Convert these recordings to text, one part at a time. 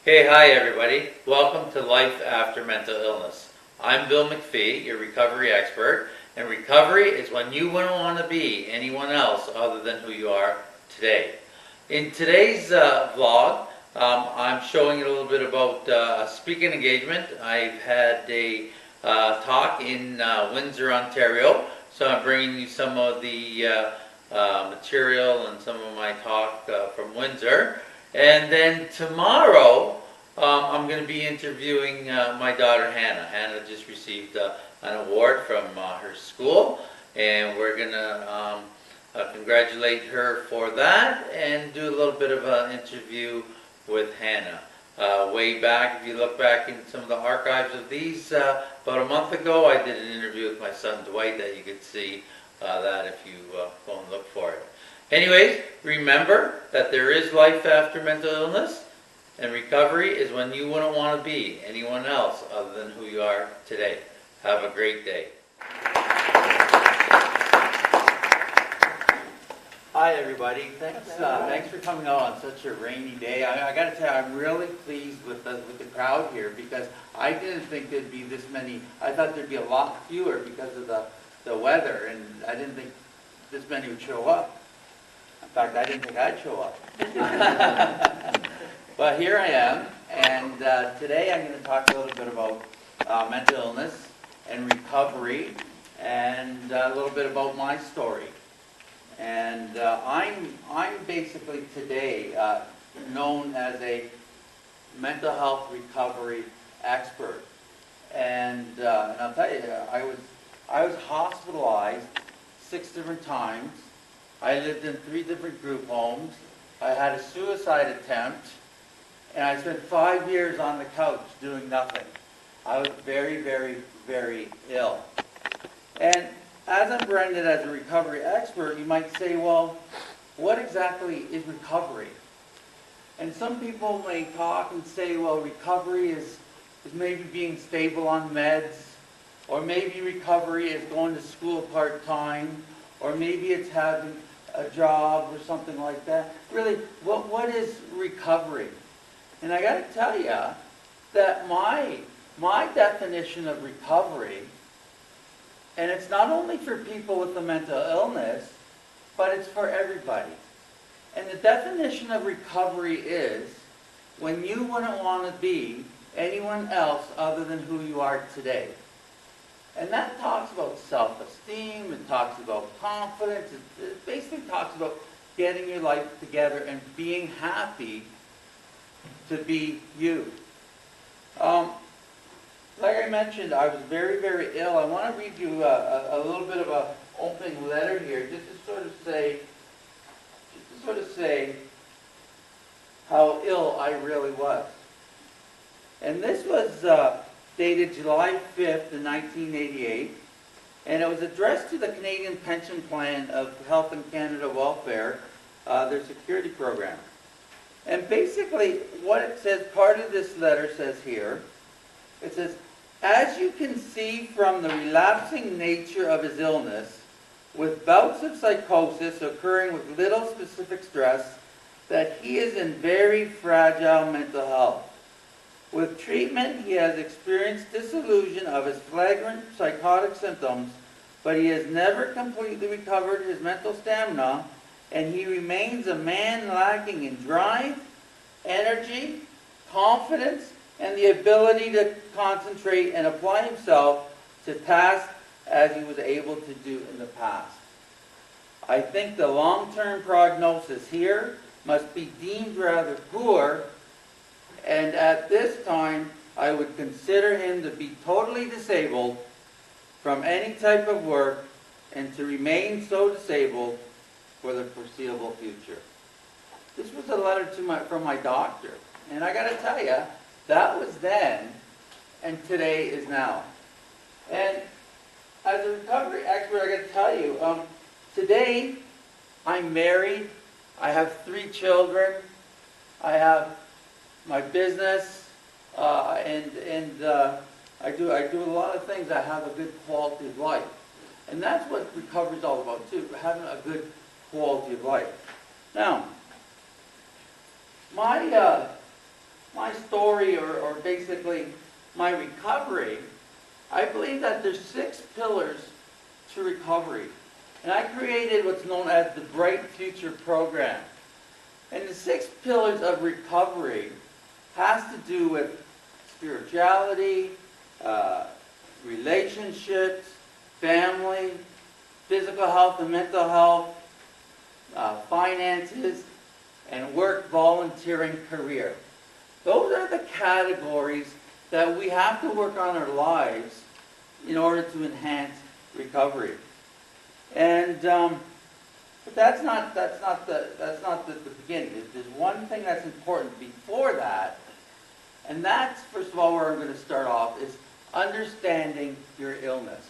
Hey, hi everybody. Welcome to Life After Mental Illness. I'm Bill MacPhee, your recovery expert, and recovery is when you wouldn't want to be anyone else other than who you are today. In today's vlog, I'm showing you a little bit about a speaking engagement. I've had a talk in Windsor, Ontario, so I'm bringing you some of the material and some of my talk from Windsor. And then tomorrow, I'm going to be interviewing my daughter Hannah. Hannah just received an award from her school, and we're going to congratulate her for that and do a little bit of an interview with Hannah. Way back, if you look back in some of the archives of these, about a month ago, I did an interview with my son Dwight that you could see that if you go and look for it. Anyways, remember that there is life after mental illness, and recovery is when you wouldn't want to be anyone else other than who you are today. Have a great day. Hi everybody, thanks for coming out on such a rainy day. I got to tell you, I'm really pleased with the crowd here, because I didn't think there'd be this many. I thought there'd be a lot fewer because of the weather, and I didn't think this many would show up. In fact, I didn't think I'd show up. But here I am, and today I'm going to talk a little bit about mental illness and recovery, and a little bit about my story. And I'm basically today known as a mental health recovery expert. And I'll tell you, I was hospitalized 6 different times. I lived in 3 different group homes. I had a suicide attempt, and I spent 5 years on the couch doing nothing. I was very, very, very ill. And as I'm branded as a recovery expert, you might say, well, what exactly is recovery? And some people may talk and say, well, recovery is maybe being stable on meds, or maybe recovery is going to school part-time, or maybe it's having a job or something like that. Really, what is recovery? And I got to tell you that my definition of recovery, and it's not only for people with a mental illness, but it's for everybody. And the definition of recovery is when you wouldn't want to be anyone else other than who you are today. And that talks about self-esteem, it talks about confidence, it basically talks about getting your life together and being happy to be you. Like I mentioned, I was very, very ill. I want to read you a little bit of an opening letter here, just to sort of say how ill I really was. And this was dated July 5th, 1988, and it was addressed to the Canadian Pension Plan of Health and Canada Welfare, their security program. And basically, what it says, part of this letter says here, it says, as you can see from the relapsing nature of his illness, with bouts of psychosis occurring with little specific stress, that he is in very fragile mental health. With treatment, he has experienced dissolution of his flagrant psychotic symptoms, but he has never completely recovered his mental stamina, and he remains a man lacking in drive, energy, confidence, and the ability to concentrate and apply himself to tasks as he was able to do in the past. I think the long-term prognosis here must be deemed rather poor, and at this time I would consider him to be totally disabled from any type of work and to remain so disabled for the foreseeable future. This was a letter from my doctor, and I got to tell you, that was then, and today is now. And as a recovery expert, I got to tell you, today I'm married, I have 3 children, I have my business, and I do a lot of things. I have a good quality of life. And that's what recovery is all about too, having a good quality of life. Now, my story, or basically my recovery, I believe that there's 6 pillars to recovery. And I created what's known as the Bright Future Program. And the 6 pillars of recovery has to do with spirituality, relationships, family, physical health and mental health, finances, and work, volunteering, career. Those are the categories that we have to work on our lives in order to enhance recovery. And but that's not the beginning. There's one thing that's important before that, and that's, first of all, where I'm going to start off, is understanding your illness.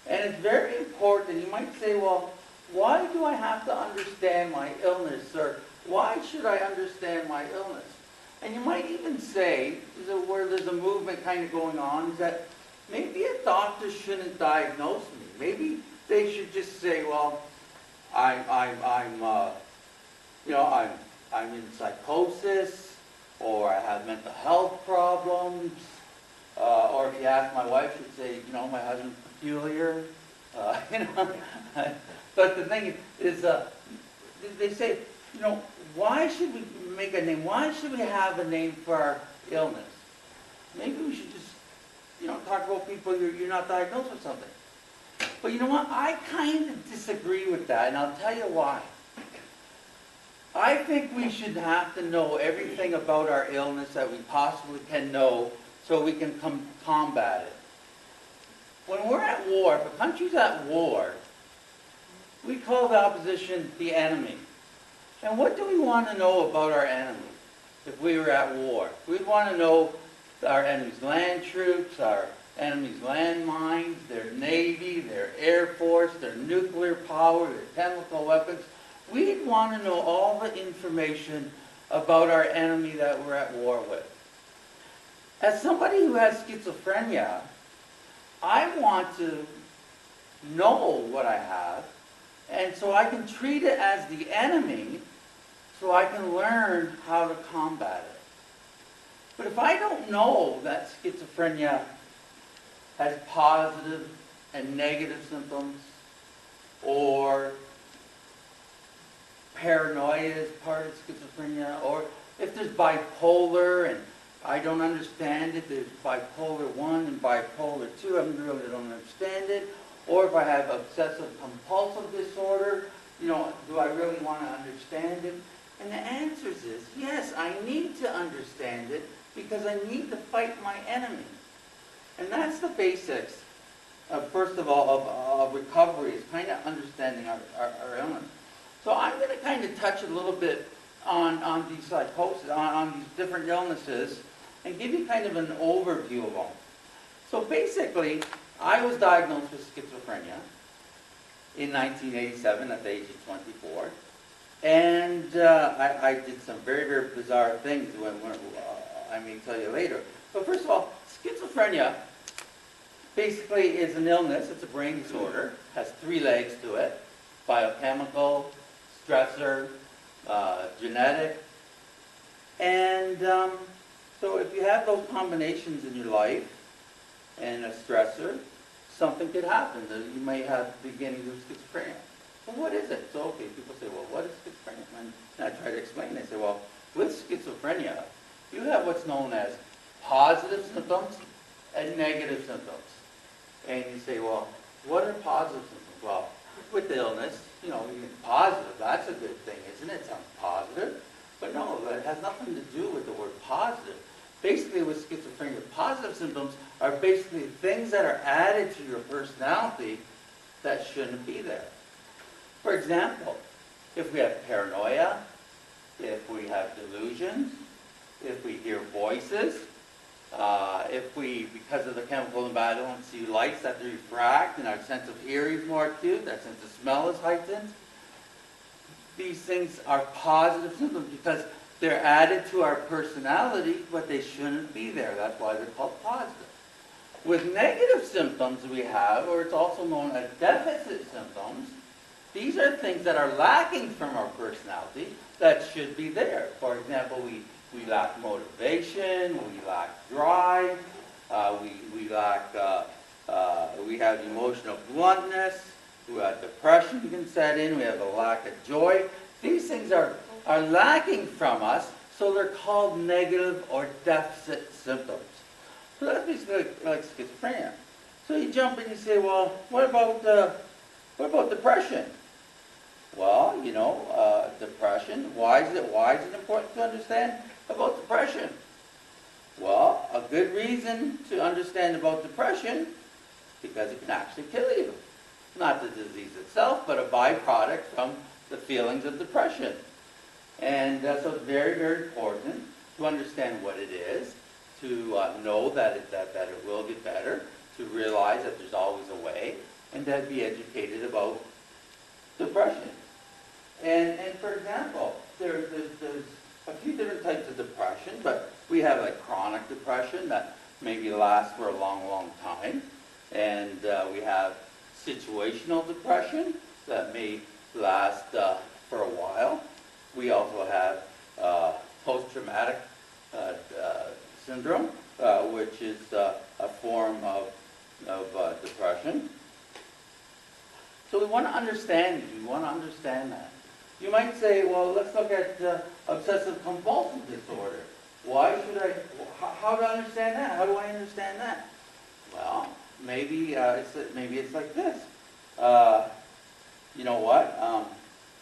And it's very important. You might say, well, why do I have to understand my illness, or why should I understand my illness? And you might even say, where there's a movement kind of going on, is that maybe a doctor shouldn't diagnose me. Maybe they should just say, well, I'm in psychosis, or I have mental health problems, or if you ask my wife, she'd say, my husband's peculiar, But the thing is, they say, why should we make a name? Why should we have a name for our illness? Maybe we should just, talk about people you're not diagnosed with something. But you know what? I kind of disagree with that, and I'll tell you why. I think we should have to know everything about our illness that we possibly can know so we can combat it. When we're at war, if a country's at war, we call the opposition the enemy. And what do we want to know about our enemy if we were at war? We'd want to know our enemy's land troops, our enemy's landmines, their navy, their air force, their nuclear power, their chemical weapons. We'd want to know all the information about our enemy that we're at war with. As somebody who has schizophrenia, I want to know what I have, and so I can treat it as the enemy, so I can learn how to combat it. But if I don't know that schizophrenia has positive and negative symptoms, or paranoia is part of schizophrenia, or if there's bipolar and I don't understand it, there's bipolar 1 and bipolar 2, I really don't understand it, or if I have obsessive compulsive disorder, do I really want to understand it? And the answer is yes, I need to understand it because I need to fight my enemy. And that's the basics, first of all, of recovery, is kind of understanding our illness. So I'm going to kind of touch a little bit on these psychosis, on these different illnesses, and give you kind of an overview of them. So basically, I was diagnosed with schizophrenia in 1987 at the age of 24. And I did some very, very bizarre things when I may tell you later. But first of all, schizophrenia basically is an illness. It's a brain disorder. Has 3 legs to it: biochemical, stressor, genetic. And so if you have those combinations in your life and a stressor, something could happen. You may have beginnings of schizophrenia. Well, what is it? So, okay, people say, well, what is schizophrenia? And I try to explain. They say, well, with schizophrenia, you have what's known as positive symptoms and negative symptoms. And you say, well, what are positive symptoms? Well, with the illness, positive, that's a good thing, isn't it? It sounds positive. But no, it has nothing to do with the word positive. Basically, with schizophrenia, positive symptoms are basically things that are added to your personality that shouldn't be there. For example, if we have paranoia, if we have delusions, if we hear voices, if we, because of the chemical imbalance, see lights that refract and our sense of hearing is more acute, our sense of smell is heightened, these things are positive symptoms because they're added to our personality, but they shouldn't be there. That's why they're called positive. With negative symptoms we have, or it's also known as deficit symptoms, these are things that are lacking from our personality that should be there. For example, we We lack motivation, we lack drive, we have emotional bluntness, we have depression can set in, we have a lack of joy. These things are lacking from us, so they're called negative or deficit symptoms. So that's basically like schizophrenia. So you jump and you say, well, what about depression? Well, you know, depression, why is it important to understand about depression? Well, a good reason to understand about depression, because it can actually kill you. Not the disease itself, but a byproduct from the feelings of depression. And so it's very, very important to understand what it is, to know that it will get better, to realize that there's always a way, and to be educated about depression. And for example, there's a few different types of depression, but we have like chronic depression that maybe lasts for a long, long time. And we have situational depression that may last for a while. We also have post-traumatic syndrome, which is a form of depression. So we want to understand it. We want to understand that. You might say, well, let's look at obsessive compulsive disorder. Why should I, how do I understand that? How do I understand that? Well, maybe it's like this. You know what?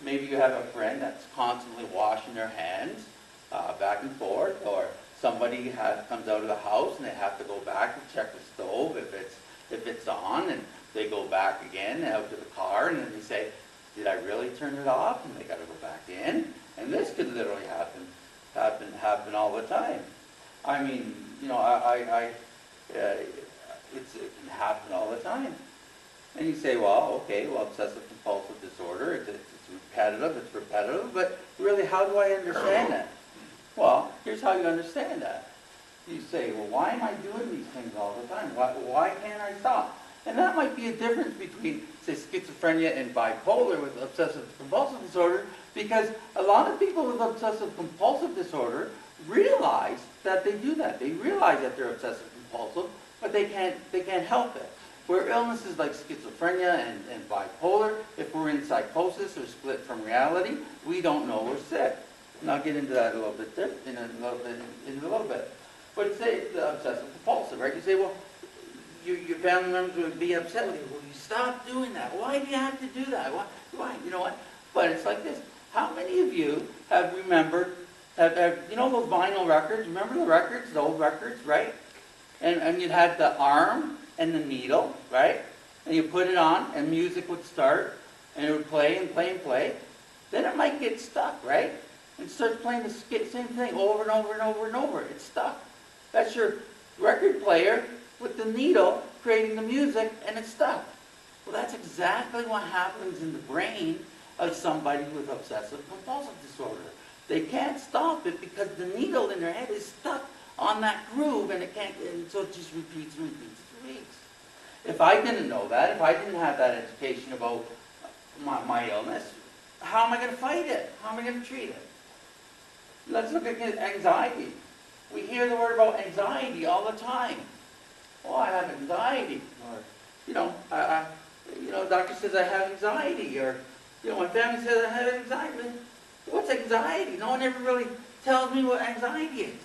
Maybe you have a friend that's constantly washing their hands back and forth, or somebody comes out of the house and they have to go back and check the stove if it's on, and they go back again out to the car, and then they say, did I really turn it off? And they got to go back in. And this could literally happen all the time. I mean, you know, it can happen all the time. And you say, well, okay, well, obsessive compulsive disorder, it's repetitive, but really, how do I understand that? Well, here's how you understand that. You say, well, why am I doing these things all the time? Why can't I stop? And that might be a difference between, say, schizophrenia and bipolar with obsessive compulsive disorder, because a lot of people with obsessive compulsive disorder realize that they do that. They realize that they're obsessive compulsive, but they can't help it. Where illnesses like schizophrenia and bipolar, if we're in psychosis or split from reality, we don't know we're sick. And I'll get into that a little bit in a little bit. But say it's obsessive compulsive, right? You say, well, your family members would be upset with you. Well, you stop doing that. Why do you have to do that? Why? You know what? But it's like this. How many of you have remembered, you know those vinyl records? Remember the records, the old records, right? And you'd have the arm and the needle, right? And you put it on, and music would start, and it would play and play and play. Then it might get stuck, right? And starts playing the same thing over and over and over and over. It's stuck. That's your record player with the needle creating the music, and it's stuck. Well, that's exactly what happens in the brain of somebody with obsessive compulsive disorder. They can't stop it because the needle in their head is stuck on that groove, and so it just repeats and repeats and repeats. If I didn't know that, if I didn't have that education about my illness, how am I going to fight it? How am I going to treat it? Let's look at anxiety. We hear the word about anxiety all the time. Oh, I have anxiety, or doctor says I have anxiety, or my family says I have anxiety. What's anxiety? No one ever really tells me what anxiety is.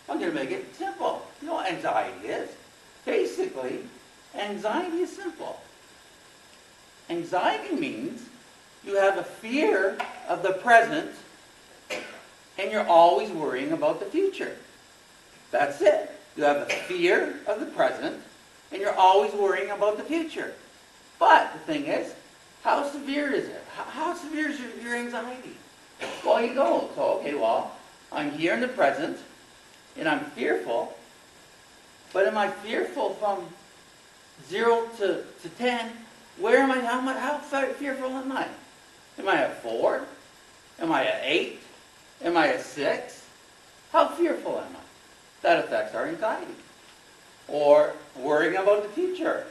I'm going to make it simple. You know what anxiety is? Basically, anxiety is simple. Anxiety means you have a fear of the present, and you're always worrying about the future. That's it. You have a fear of the present, and you're always worrying about the future. But the thing is, how severe is it? How severe is your anxiety? Well, you go, so, okay, well, I'm here in the present, and I'm fearful, but am I fearful from 0 to 10? Where am I? How fearful am I? Am I at 4? Am I at 8? Am I at 6? How fearful am I? That affects our anxiety. Or worrying about the future.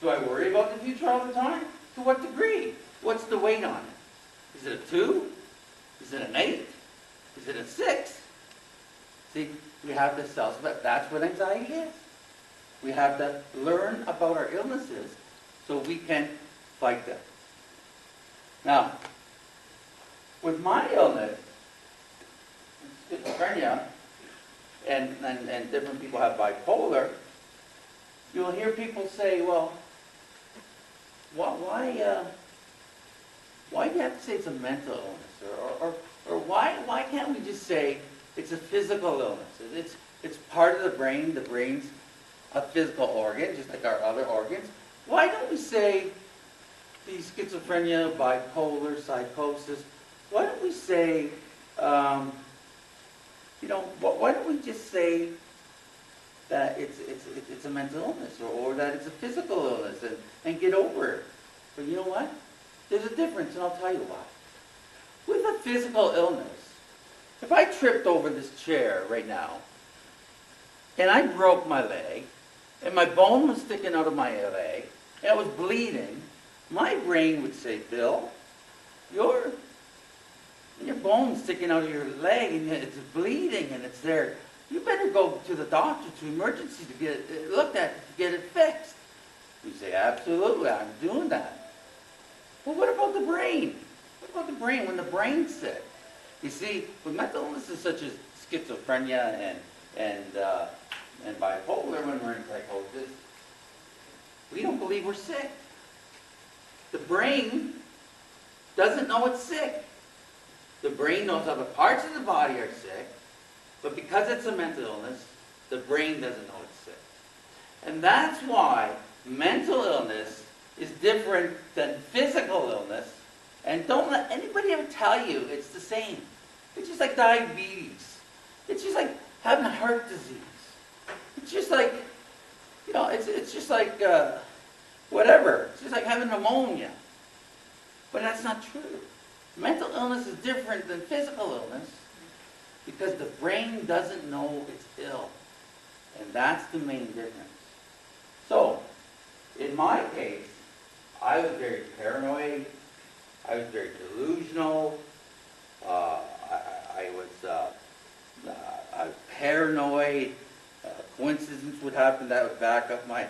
Do I worry about the future all the time? To what degree? What's the weight on it? Is it a 2? Is it an 8? Is it a 6? See, we have to self-respect. That's what anxiety is. We have to learn about our illnesses so we can fight them. Now, with my illness, schizophrenia, and different people have bipolar, you'll hear people say, well, why do you have to say it's a mental illness? Or why can't we just say it's a physical illness? It's part of the brain. The brain's a physical organ, just like our other organs. Why don't we say the schizophrenia, bipolar, psychosis, why don't we say, why don't we just say that it's a mental illness or that it's a physical illness and get over it? But you know what? There's a difference, and I'll tell you why. With a physical illness, if I tripped over this chair right now, and I broke my leg, and my bone was sticking out of my leg, and it was bleeding, my brain would say, Bill, your bone's sticking out of your leg, and it's bleeding, and it's there. You better go to the doctor, to emergency, to get it looked at, to get it fixed. You say, absolutely, I'm doing that. Well, what about the brain? What about the brain when the brain's sick? You see, with mental illnesses such as schizophrenia and bipolar, when we're in psychosis, we don't believe we're sick. The brain doesn't know it's sick. The brain knows other parts of the body are sick, but because it's a mental illness, the brain doesn't know it's sick. And that's why mental illness is different than physical illness. And don't let anybody ever tell you it's the same. It's just like diabetes. It's just like having a heart disease. It's just like, it's just like whatever. It's just like having pneumonia. But that's not true. Mental illness is different than physical illness because the brain doesn't know it's ill. And that's the main difference. So, in my case, I was very paranoid. I was very delusional. I was paranoid. Coincidence would happen that would back up my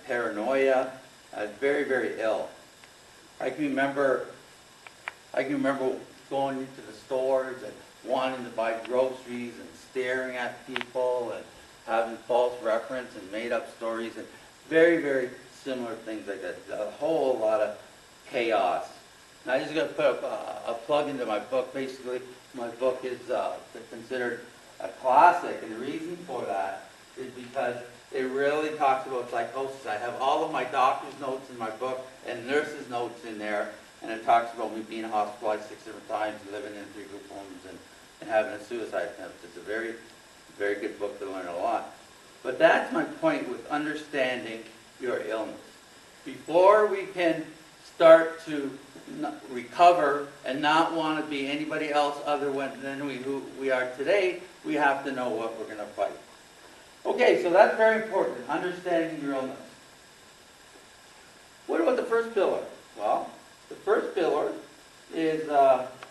paranoia. I was very, very ill. I can remember going into the stores and wanting to buy groceries and staring at people and having false reference and made up stories and very, very similar things like that. A whole lot of chaos. Now, I'm just going to put a plug into my book. Basically, my book is considered a classic, and the reason for that is because it really talks about psychosis. I have all of my doctor's notes in my book and nurses' notes in there, and it talks about me being hospitalized 6 different times and living in 3 group homes and having a suicide attempt. It's a very, very good book to learn a lot. But that's my point with understanding your illness. Before we can start to recover and not want to be anybody else other than who we are today, we have to know what we're going to fight. Okay, so that's very important, understanding your illness. What about the first pillar? Well, the first pillar is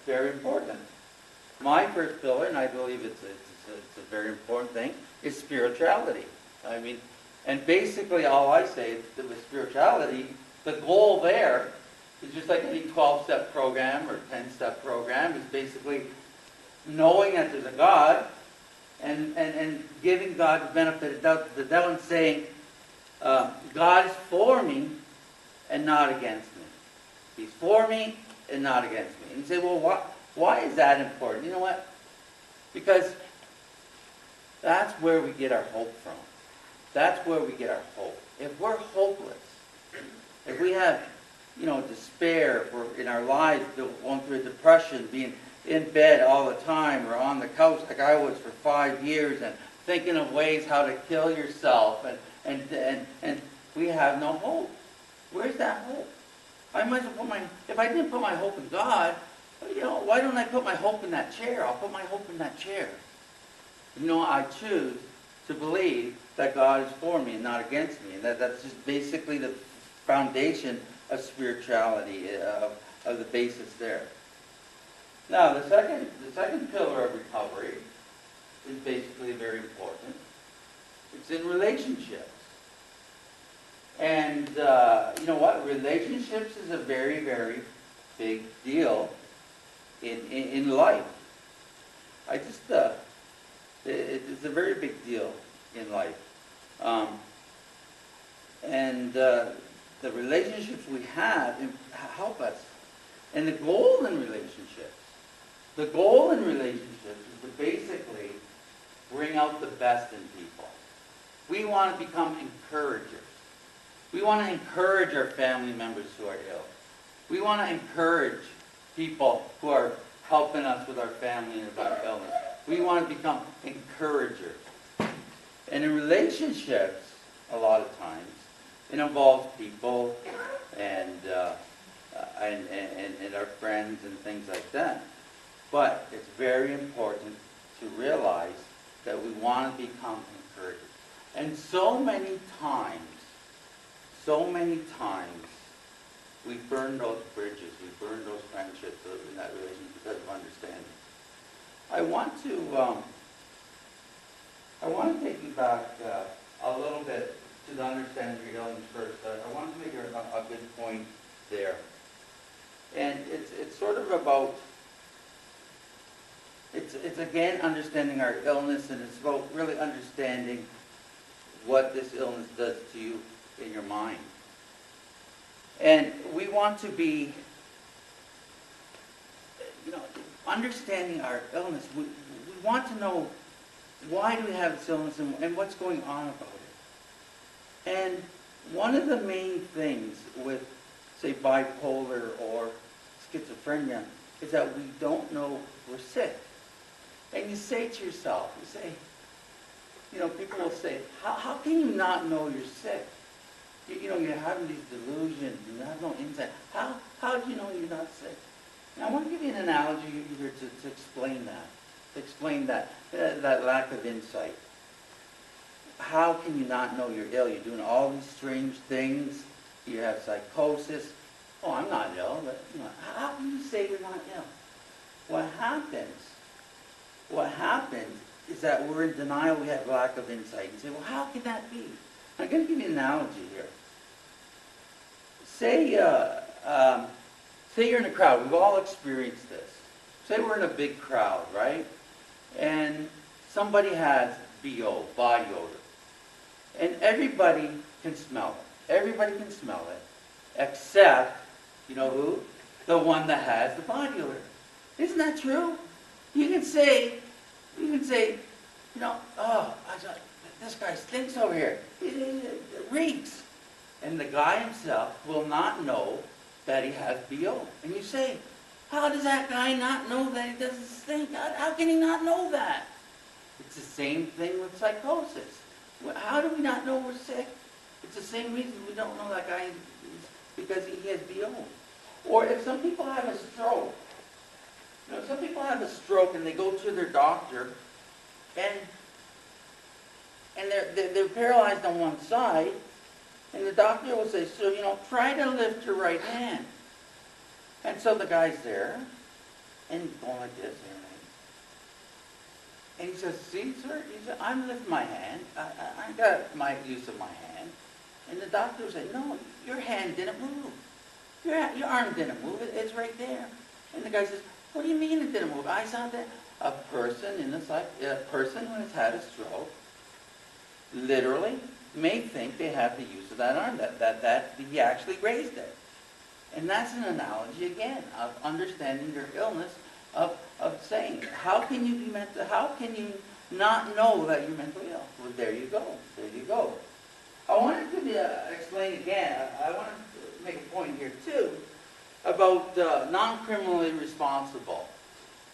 very important. My first pillar, and I believe it's a very important thing, is spirituality. I mean, and basically all I say is that with spirituality, the goal there is just like any 12-step program or 10-step program, is basically knowing that there's a God and giving God the benefit of the doubt and saying, God is for me and not against me. He's for me and not against me. And you say, well, why is that important? You know what? Because that's where we get our hope from. That's where we get our hope. If we're hopeless, if we have, despair, if we're in our lives going through a depression, being in bed all the time or on the couch like I was for 5 years and thinking of ways how to kill yourself and we have no hope. Where's that hope? I might as well if I didn't put my hope in God, why don't I put my hope in that chair? I'll put my hope in that chair. I choose to believe that God is for me and not against me. And that's just basically the foundation of spirituality, of the basis there. Now, the second pillar of recovery is basically very important. It's in relationships. And you know what? Relationships is a very, very big deal in life. It's a very big deal in life. The relationships we have help us. And the goal in relationships is to basically bring out the best in people. We want to become encouragers. We want to encourage our family members who are ill. We want to encourage people who are helping us with our family and our illness. We want to become encouragers. And in relationships, a lot of times, it involves people and our friends and things like that. But it's very important to realize that we want to become encouragers. And so many times, we burn those bridges, we burn those friendships in that relationship because of understanding. I want to take you back a little bit to the understanding of your illness first. I want to make a good point there. And it's sort of about, it's again understanding our illness, and it's about really understanding what this illness does to you in your mind. And we want to be, understanding our illness. We want to know, why do we have this illness and what's going on about it. And one of the main things with, say, bipolar or schizophrenia is that we don't know we're sick. And you say to yourself, people will say, how can you not know you're sick? You're having these delusions, you have no insight. How do you know you're not sick? And I want to give you an analogy here to explain that, that lack of insight. How can you not know you're ill? You're doing all these strange things. You have psychosis. Oh, I'm not ill. But, how can you say you're not ill? What happens is that we're in denial. We have lack of insight. You say, well, how can that be? I'm going to give you an analogy here. Say you're in a crowd. We've all experienced this. Say we're in a big crowd, right? And somebody has BO, body odor. And everybody can smell it. Everybody can smell it, except, you know who? The one that has the body odor. Isn't that true? You can say, oh, this guy stinks over here. It reeks. And the guy himself will not know that he has BO. And you say, how does that guy not know that he doesn't stink? How can he not know that? It's the same thing with psychosis. How do we not know we're sick? It's the same reason we don't know that guy is because he has BO. Or if some people have a stroke, some people have a stroke and they go to their doctor and they're paralyzed on one side, and the doctor will say, so, try to lift your right hand. And so the guy's there, and he's going like this, and he says, see, sir, I'm lifting my hand. I got my use of my hand. And the doctor will say, no, your hand didn't move. Your arm didn't move. It's right there. And the guy says, what do you mean it didn't move? I saw that a person who has had a stroke literally may think they have the use of that arm, that he actually raised it. And that's an analogy, again, of understanding your illness, of saying, how can you not know that you're mentally ill? Well, there you go. I wanted to explain again, I want to make a point here too, about non-criminally responsible.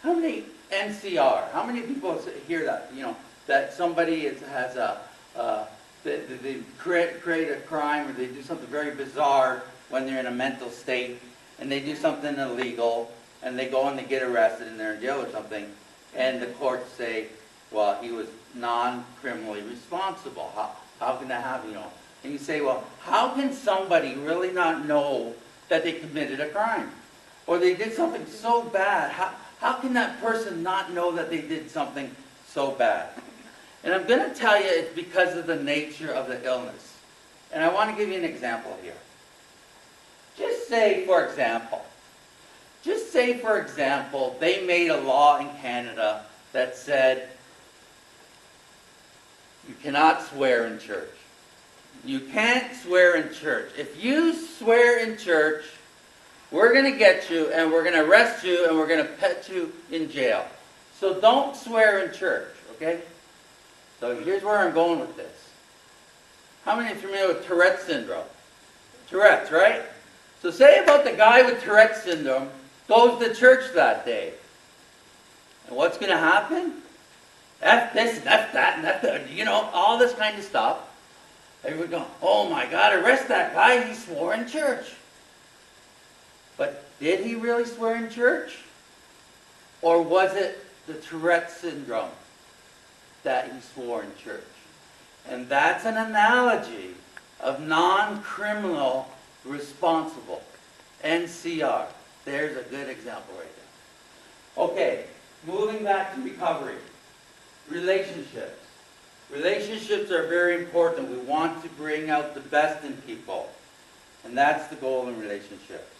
How many NCR, how many people hear that, that somebody has they create a crime or they do something very bizarre when they're in a mental state, and they do something illegal, and they go and they get arrested and they're in jail or something, and the courts say, well, he was non-criminally responsible. How can that happen? And you say, well, how can somebody really not know that they committed a crime? Or they did something so bad, how can that person not know that they did something so bad. And I'm going to tell you it's because of the nature of the illness. And I want to give you an example here. Just say, for example, they made a law in Canada that said you cannot swear in church. You can't swear in church. If you swear in church, we're going to get you and we're going to arrest you and we're going to put you in jail. So don't swear in church, okay? So here's where I'm going with this. How many are familiar with Tourette's syndrome? Tourette's, right? So say about the guy with Tourette's syndrome goes to church that day. And what's going to happen? F this, and F that, and F that, you know, all this kind of stuff. Everybody going, oh my God, arrest that guy, he swore in church. But did he really swear in church? Or was it the Tourette's syndrome that he swore in church? And that's an analogy of non-criminal responsible. NCR. There's a good example right there. Okay, moving back to recovery. Relationships. Relationships are very important. We want to bring out the best in people. And that's the goal in relationships.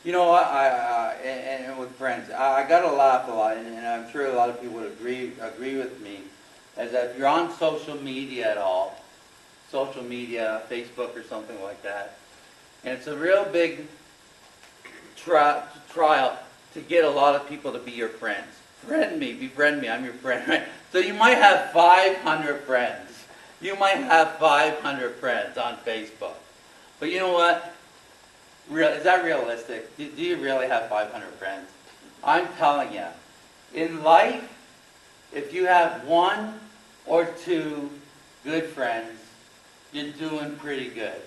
You know, and with friends, I got to laugh a lot, and I'm sure a lot of people would agree with me, is that if you're on social media at all, social media, Facebook or something like that, and it's a real big trial to get a lot of people to be your friends. Befriend me, I'm your friend, right? So you might have 500 friends. You might have 500 friends on Facebook. But you know what? Is that realistic? Do you really have 500 friends? I'm telling you, in life, if you have 1 or 2 good friends, you're doing pretty good.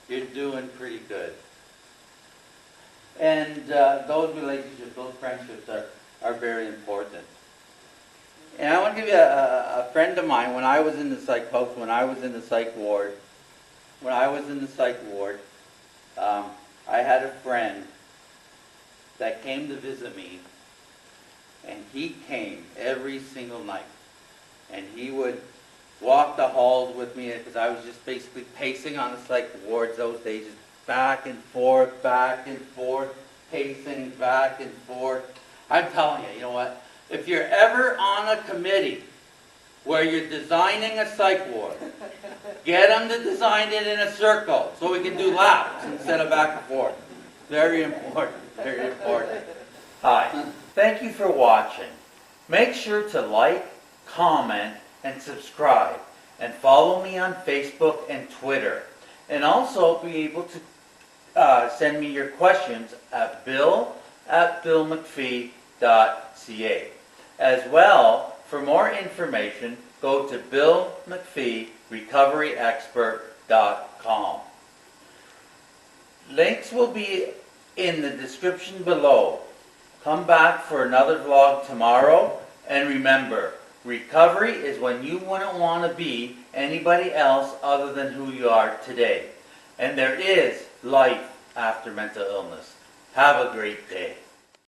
You're doing pretty good. And those relationships, those friendships are very important. And I want to give you a friend of mine, when I was in the psych post, when I was in the psych ward, I had a friend that came to visit me, and he came every single night. And he would walk the halls with me, because I was just basically pacing on the psych wards those days, just back and forth, pacing back and forth. I'm telling you, you know what? If you're ever on a committee where you're designing a psych ward, get them to design it in a circle so we can do laps instead of back and forth. Very important, very important. Hi, thank you for watching. Make sure to like, comment, and subscribe. And follow me on Facebook and Twitter. And also be able to send me your questions at bill@billmacphee.ca. As well, for more information, go to billmacpheerecoveryexpert.com. Links will be in the description below. Come back for another vlog tomorrow, and remember, recovery is when you wouldn't want to be anybody else other than who you are today. And there is life after mental illness. Have a great day.